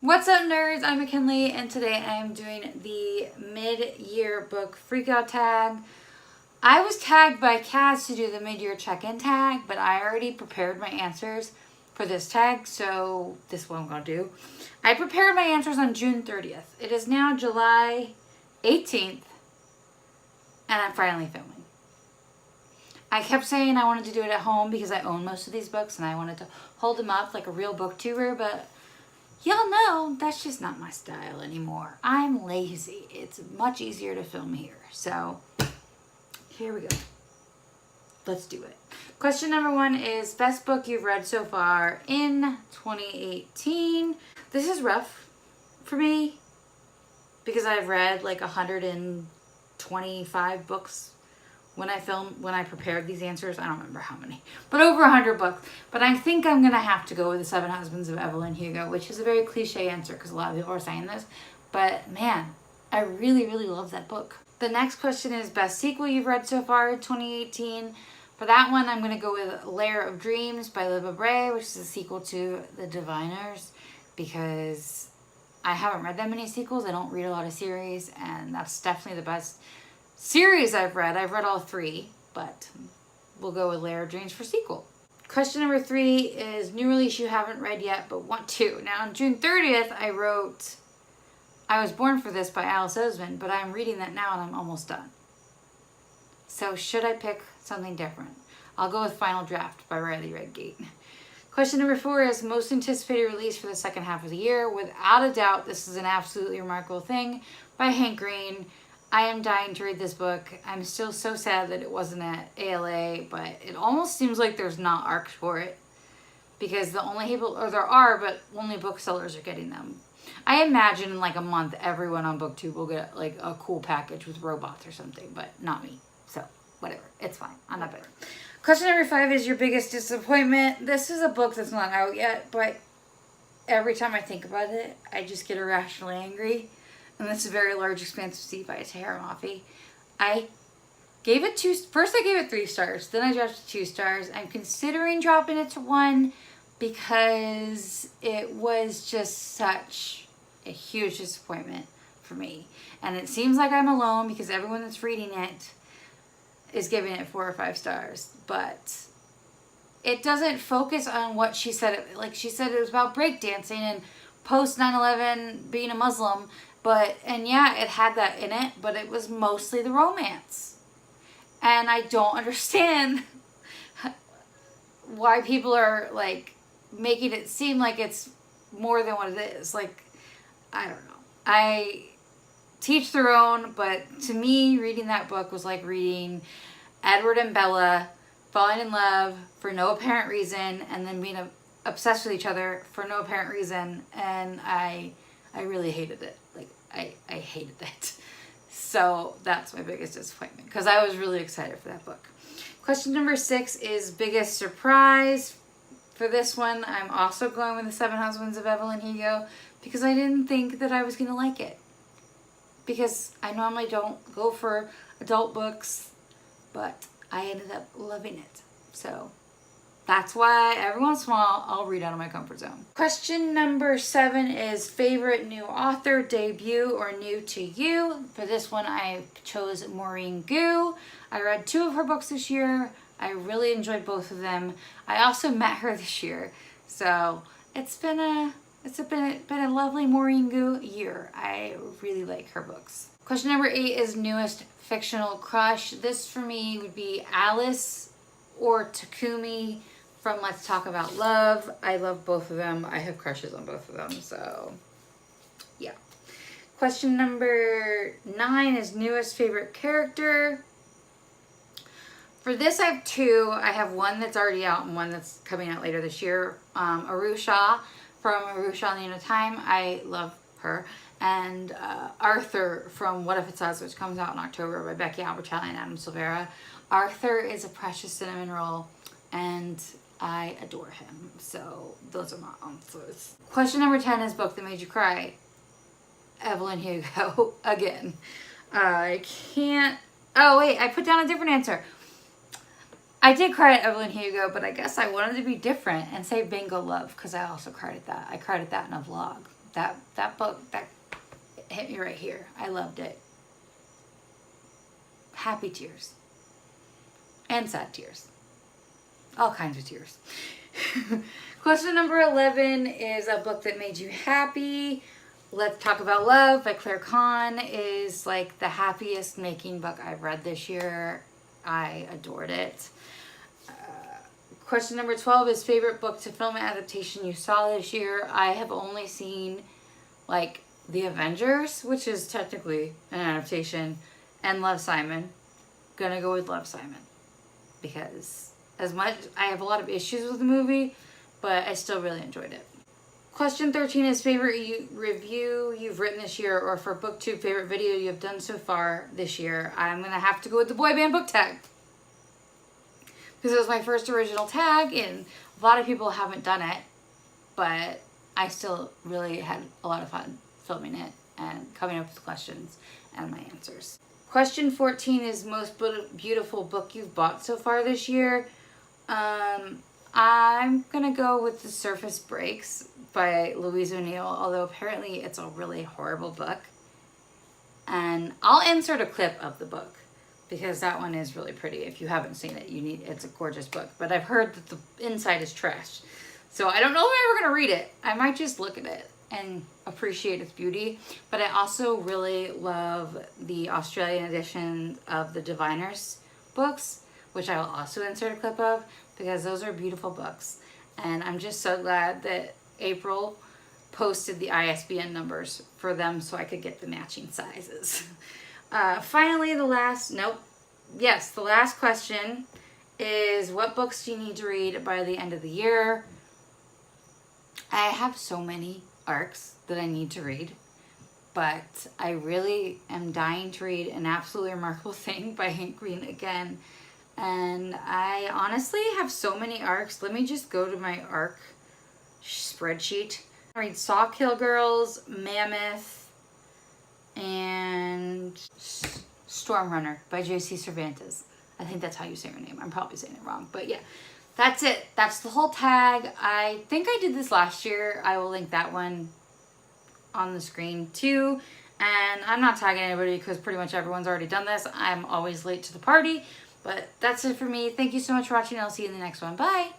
What's up, nerds? I'm McKinley, and today I am doing the mid-year book Freakout tag. I was tagged by Kaz to do the mid-year check-in tag, but I already prepared my answers for this tag, so this is what I'm going to do. I prepared my answers on June 30th. It is now July 18th, and I'm finally filming. I kept saying I wanted to do it at home because I own most of these books, and I wanted to hold them up like a real booktuber, but y'all know that's just not my style anymore. I'm lazy. It's much easier to film here. So here we go. Let's do it. Question number 1 is best book you've read so far in 2018. This is rough for me because I've read like 125 books when I prepared these answers. I don't remember how many, but over 100 books. But I think I'm going to have to go with The Seven Husbands of Evelyn Hugo, which is a very cliche answer because a lot of people are saying this. But man, I really, really love that book. The next question is best sequel you've read so far in 2018. For that one, I'm going to go with Lair of Dreams by Libba Bray, which is a sequel to The Diviners, because I haven't read that many sequels. I don't read a lot of series, and that's definitely the best series I've read. I've read all 3, but we'll go with Lair of Dreams for sequel. Question number 3 is new release you haven't read yet but want to. Now on June 30th I wrote I Was Born for This by Alice Oseman, but I'm reading that now and I'm almost done. So should I pick something different? I'll go with Final Draft by Riley Redgate. Question number 4 is most anticipated release for the second half of the year. Without a doubt, this is an absolutely remarkable thing by Hank Green. I am dying to read this book. I'm still so sad that it wasn't at ALA, but it almost seems like there's not ARCs for it because the only people, or there are, but only booksellers are getting them. I imagine in like a month, everyone on BookTube will get like a cool package with robots or something, but not me. So whatever, it's fine. I'm not bitter. Question number 5 is your biggest disappointment. This is a book that's not out yet, but every time I think about it, I just get irrationally angry. And this is a very large, expansive sea by Tahira Mafi. I gave it first I gave it 3 stars. Then I dropped it to 2 stars. I'm considering dropping it to 1 because it was just such a huge disappointment for me. And it seems like I'm alone because everyone that's reading it is giving it 4 or 5 stars. But it doesn't focus on what she said. Like she said, it was about breakdancing and post 9/11 being a Muslim. And yeah, it had that in it, but it was mostly the romance. And I don't understand why people are like making it seem like it's more than what it is. Like, I don't know. I teach their own, but to me, reading that book was like reading Edward and Bella falling in love for no apparent reason and then being obsessed with each other for no apparent reason. And I really hated it. Like, I hated that. So that's my biggest disappointment because I was really excited for that book. Question number 6 is biggest surprise. For this one, I'm also going with The Seven Husbands of Evelyn Hugo because I didn't think that I was going to like it. Because I normally don't go for adult books, but I ended up loving it. So that's why every once in a while I'll read out of my comfort zone. Question number 7 is favorite new author, debut, or new to you. For this one, I chose Maureen Gu. I read 2 of her books this year. I really enjoyed both of them. I also met her this year, so it's been a lovely Maureen Gu year. I really like her books. Question number 8 is newest fictional crush. This for me would be Alice or Takumi from Let's Talk About Love. I love both of them. I have crushes on both of them, so yeah. Question number 9 is newest favorite character. For this I have 2. I have one that's already out and one that's coming out later this year. Arusha from Arusha on the End of Time. I love her. And Arthur from What If It's Us, which comes out in October by Becky Albertalli and Adam Silvera. Arthur is a precious cinnamon roll and I adore him. So those are my answers. Question number 10 is book that made you cry. Evelyn Hugo again. I can't. Oh wait, I put down a different answer. I did cry at Evelyn Hugo, but I guess I wanted to be different and say Bingo Love because I also cried at that. I cried at that in a vlog. That book, that hit me right here. I loved it. Happy tears. And sad tears. All kinds of tears. Question number 11 is a book that made you happy. Let's Talk About Love by Claire Kahn is like the happiest making book I've read this year. I adored it. Question number 12 is favorite book to film adaptation you saw this year. I have only seen like The Avengers, which is technically an adaptation, and Love, Simon. Gonna go with Love, Simon. Because as much, I have a lot of issues with the movie, but I still really enjoyed it. Question 13 is favorite review you've written this year, or for booktube, favorite video you've done so far this year. I'm going to have to go with the boy band book tag. Because it was my first original tag, and a lot of people haven't done it, but I still really had a lot of fun filming it and coming up with questions and my answers. Question 14 is most beautiful book you've bought so far this year. I'm gonna go with The Surface Breaks by Louise O'Neill, although apparently it's a really horrible book. And I'll insert a clip of the book because that one is really pretty. If you haven't seen it, it's a gorgeous book. But I've heard that the inside is trash. So I don't know if I'm ever gonna read it. I might just look at it and appreciate its beauty. But I also really love the Australian edition of the Diviners books, which I will also insert a clip of, because those are beautiful books. And I'm just so glad that April posted the ISBN numbers for them so I could get the matching sizes. Finally, the last question is, what books do you need to read by the end of the year? I have so many arcs that I need to read, but I really am dying to read An Absolutely Remarkable Thing by Hank Green again. And I honestly have so many arcs. Let me just go to my arc spreadsheet. I read Sawkill Girls, Mammoth, and Storm Runner by J.C. Cervantes. I think that's how you say her name. I'm probably saying it wrong, but yeah. That's it. That's the whole tag. I think I did this last year. I will link that one on the screen too. And I'm not tagging anybody because pretty much everyone's already done this. I'm always late to the party. But that's it for me. Thank you so much for watching. I'll see you in the next one. Bye.